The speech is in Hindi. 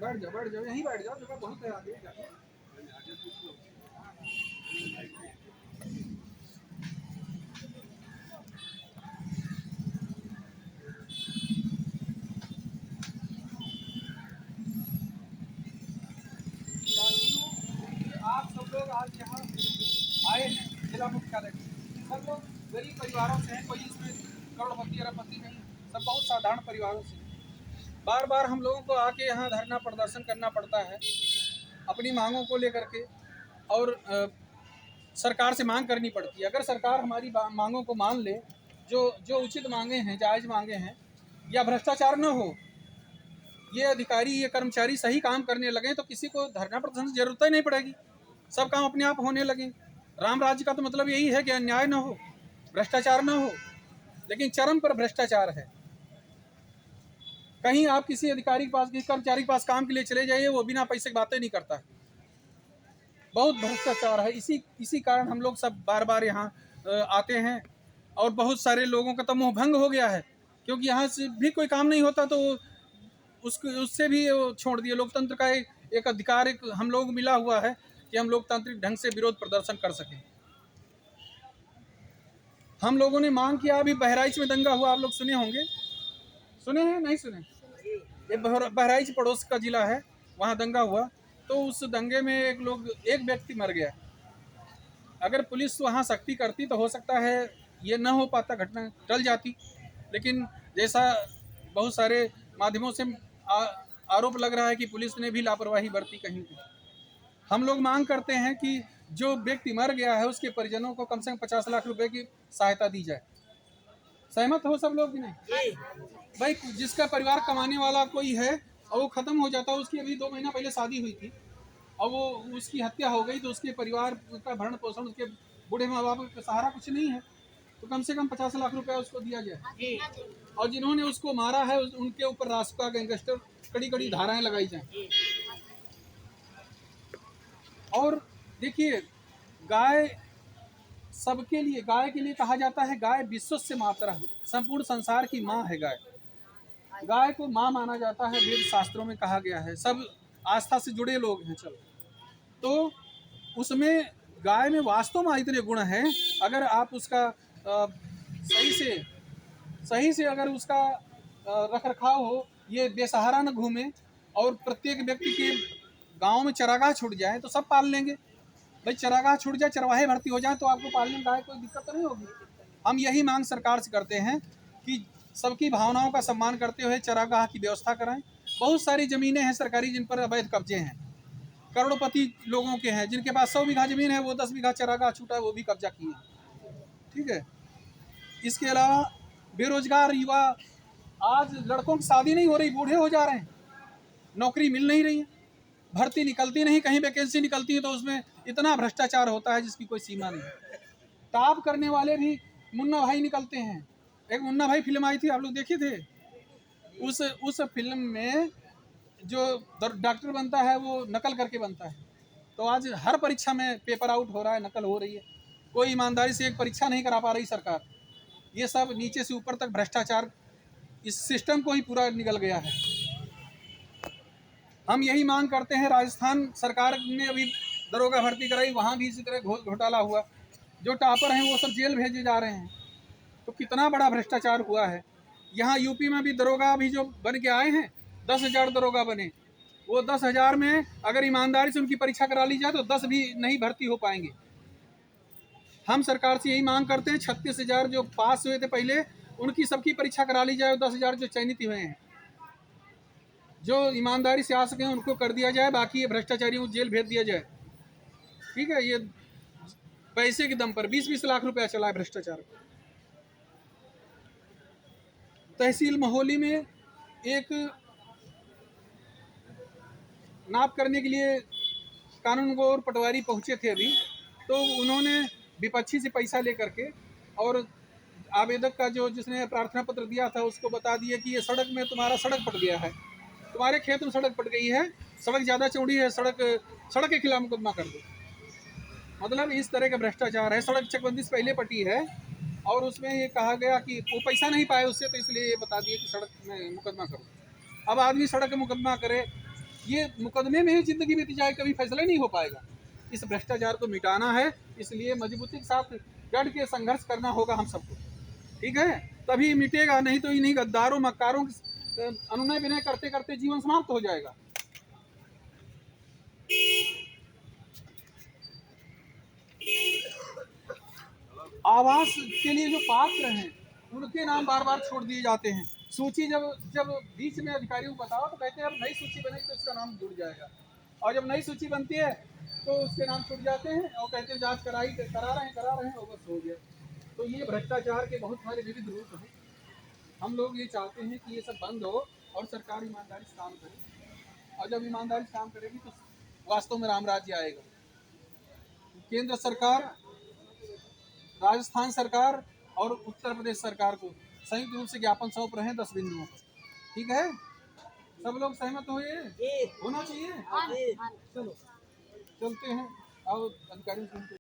बैठ जाओ, यहीं बैठ जाओ, जगह बहुत है आगे जाके। आप सब लोग आज यहाँ आए हैं जिला मुख्यालय, सब लोग गरीब परिवारों से हैं, कोई इसमें करोड़पति अरबपति नहीं, सब बहुत साधारण परिवारों से। बार बार हम लोगों को आके यहाँ धरना प्रदर्शन करना पड़ता है अपनी मांगों को लेकर के, और सरकार से मांग करनी पड़ती है। अगर सरकार हमारी मांगों को मान ले, जो उचित मांगे हैं, जायज़ मांगे हैं, या भ्रष्टाचार न हो, ये अधिकारी ये कर्मचारी सही काम करने लगे तो किसी को धरना प्रदर्शन की जरूरत ही नहीं पड़ेगी, सब काम अपने आप होने लगे। राम राज्य का तो मतलब यही है कि अन्याय न हो, भ्रष्टाचार न हो, लेकिन चरम पर भ्रष्टाचार है। कहीं आप किसी अधिकारी के पास, किसी कर्मचारी के पास काम के लिए चले जाइए, वो बिना पैसे की बातें नहीं करता है, बहुत भ्रष्टाचार है। इसी कारण हम लोग सब बार बार यहाँ आते हैं, और बहुत सारे लोगों का तो मोह भंग हो गया है, क्योंकि यहाँ से भी कोई काम नहीं होता तो उससे भी छोड़ दिए। लोकतंत्र का एक अधिकार हम लोग मिला हुआ है कि हम लोकतांत्रिक ढंग से विरोध प्रदर्शन कर सकें। हम लोगों ने मांग किया, अभी बहराइच में दंगा हुआ, आप लोग सुने होंगे, सुने हैं नहीं सुने? ये बहराइच पड़ोस का जिला है, वहाँ दंगा हुआ, तो उस दंगे में एक व्यक्ति मर गया। अगर पुलिस वहाँ सख्ती करती तो हो सकता है ये न हो पाता, घटना टल जाती, लेकिन जैसा बहुत सारे माध्यमों से आरोप लग रहा है कि पुलिस ने भी लापरवाही बरती कहीं पे। हम लोग मांग करते हैं कि जो व्यक्ति मर गया है उसके परिजनों को कम से कम 50 लाख रुपए की सहायता दी जाए। सहमत हो सब लोग कि नहीं? भाई, जिसका परिवार कमाने वाला कोई है और वो खत्म हो जाता है, उसकी अभी 2 महीना पहले शादी हुई थी और वो उसकी हत्या हो गई, तो उसके परिवार का भरण पोषण, उसके बूढ़े माँ बाप का सहारा कुछ नहीं है, तो कम से कम 50 लाख रुपया उसको दिया जाए। और जिन्होंने उसको मारा है उनके ऊपर रासुका गैंगस्टर कड़ी धाराएं लगाई जाए। और देखिए, गाय सबके लिए, गाय के लिए कहा जाता है गाय विश्वस्य मातरः, संपूर्ण संसार की माँ है गाय। गाय को माँ माना जाता है, वेद शास्त्रों में कहा गया है। सब आस्था से जुड़े लोग हैं। चलो, तो उसमें गाय में वास्तव में इतने गुण हैं, अगर आप उसका सही से अगर उसका रख रखाव हो, ये बेसहारा न घूमे, और प्रत्येक व्यक्ति के गांव में चरागाह छूट जाए तो सब पाल लेंगे। भाई, चरागाह छूट जाए, चरवाहे भर्ती हो जाए तो आपको पालने में गाय कोई दिक्कत तो नहीं होगी। हम यही मांग सरकार से करते हैं कि सबकी भावनाओं का सम्मान करते हुए चरागाह की व्यवस्था कराएं। बहुत सारी ज़मीनें हैं सरकारी जिन पर अवैध कब्जे हैं, करोड़पति लोगों के हैं जिनके पास 100 बीघा ज़मीन है, वो 10 बीघा चरागाह छूटा है, वो भी कब्जा किए हैं। ठीक है। इसके अलावा बेरोजगार युवा, आज लड़कों की शादी नहीं हो रही, बूढ़े हो जा रहे हैं, नौकरी मिल नहीं रही है, भर्ती निकलती नहीं, कहीं वैकेंसी निकलती है तो उसमें इतना भ्रष्टाचार होता है जिसकी कोई सीमा नहीं। टॉप करने वाले भी मुन्ना भाई निकलते हैं। एक मुन्ना भाई फिल्म आई थी, आप लोग देखे थे? उस फिल्म में जो डॉक्टर बनता है वो नकल करके बनता है। तो आज हर परीक्षा में पेपर आउट हो रहा है, नकल हो रही है, कोई ईमानदारी से एक परीक्षा नहीं करा पा रही सरकार। ये सब नीचे से ऊपर तक भ्रष्टाचार इस सिस्टम को ही पूरा निगल गया है। हम यही मांग करते हैं, राजस्थान सरकार ने अभी दरोगा भर्ती कराई, वहाँ भी इसी तरह घोटाला हुआ, जो टॉपर हैं वो सब जेल भेजे जा रहे हैं। तो कितना बड़ा भ्रष्टाचार हुआ है। यहाँ यूपी में भी दरोगा अभी जो बन के आए हैं, 10,000 दरोगा बने, वो 10,000 में अगर ईमानदारी से उनकी परीक्षा करा ली जाए तो 10 भी नहीं भर्ती हो पाएंगे। हम सरकार से यही मांग करते हैं, 36,000 जो पास हुए थे पहले, उनकी सबकी परीक्षा करा ली जाए, 10,000 जो चयनित हुए हैं, जो ईमानदारी से आ सकें उनको कर दिया जाए, बाकी ये भ्रष्टाचारियों को जेल भेज दिया जाए। ठीक है। ये पैसे के दम पर 20-20 लाख रुपया चला है भ्रष्टाचार। तहसील महोली में एक नाप करने के लिए कानून गो और पटवारी पहुंचे थे अभी, तो उन्होंने विपक्षी से पैसा लेकर के और आवेदक का जिसने प्रार्थना पत्र दिया था उसको बता दिए कि ये सड़क में तुम्हारा सड़क पट गया है, तुम्हारे खेत में सड़क पट गई है, सड़क ज़्यादा चौड़ी है, सड़क के खिलाफ मुकदमा कर दो। मतलब इस तरह का भ्रष्टाचार है। सड़क चकबंदी से पहले पटी है और उसमें ये कहा गया कि वो पैसा नहीं पाए उससे, तो इसलिए ये बता दिए कि सड़क में मुकदमा करो। अब आदमी सड़क में मुकदमा करे ये मुकदमे में ही जिंदगी बीती जाए, कभी फैसला नहीं हो पाएगा। इस भ्रष्टाचार को मिटाना है, इसलिए मजबूती के साथ डट के संघर्ष करना होगा हम सबको, ठीक है, तभी मिटेगा, नहीं तो इन्हीं गद्दारों मक्कारों के अनुनय विनय करते करते जीवन समाप्त हो जाएगा। आवास के लिए जो पात्र हैं उनके नाम बार बार छोड़ दिए जाते हैं। सूची जब जब बीच में अधिकारियों को बताओ तो कहते हैं अब नई सूची बनेगी तो इसका नाम जुड़ जाएगा, और जब नई सूची बनती है तो उसके नाम छूट जाते हैं और कहते हैं जांच करा रहे हैं और बस हो गया। तो ये भ्रष्टाचार के बहुत सारे विविध रूप हैं। हम लोग ये चाहते हैं कि ये सब बंद हो और सरकार ईमानदारी से काम करे, और जब ईमानदारी से काम करेगी तो वास्तव में राम राज्य आएगा। केंद्र सरकार, राजस्थान सरकार और उत्तर प्रदेश सरकार को संयुक्त रूप से ज्ञापन सौंप रहे हैं 10 बिंदुओं पर, ठीक है, सब लोग सहमत हो, ये होना चाहिए। चलो चलते हैं और अधिकारियों से